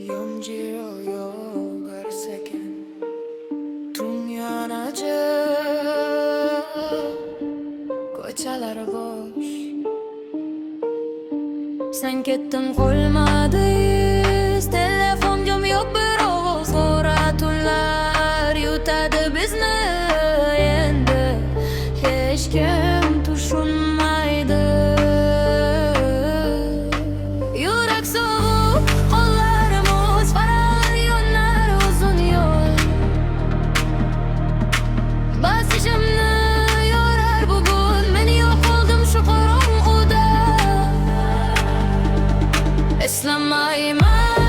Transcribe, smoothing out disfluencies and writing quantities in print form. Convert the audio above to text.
Yomjiyo garseken Dünyanın acı Ko'chalar boş Sen kettin qolmadi iz Telefonga yo'q bir ovoz So'ratunlar yutadi bizni endi Hech kim tushunmaydi Yurak sovuq qo'llarimiz faral yo'llar uzun yo'l Basishimni yorar bugun men yo'qoldim shu qorong'uda Eslamayman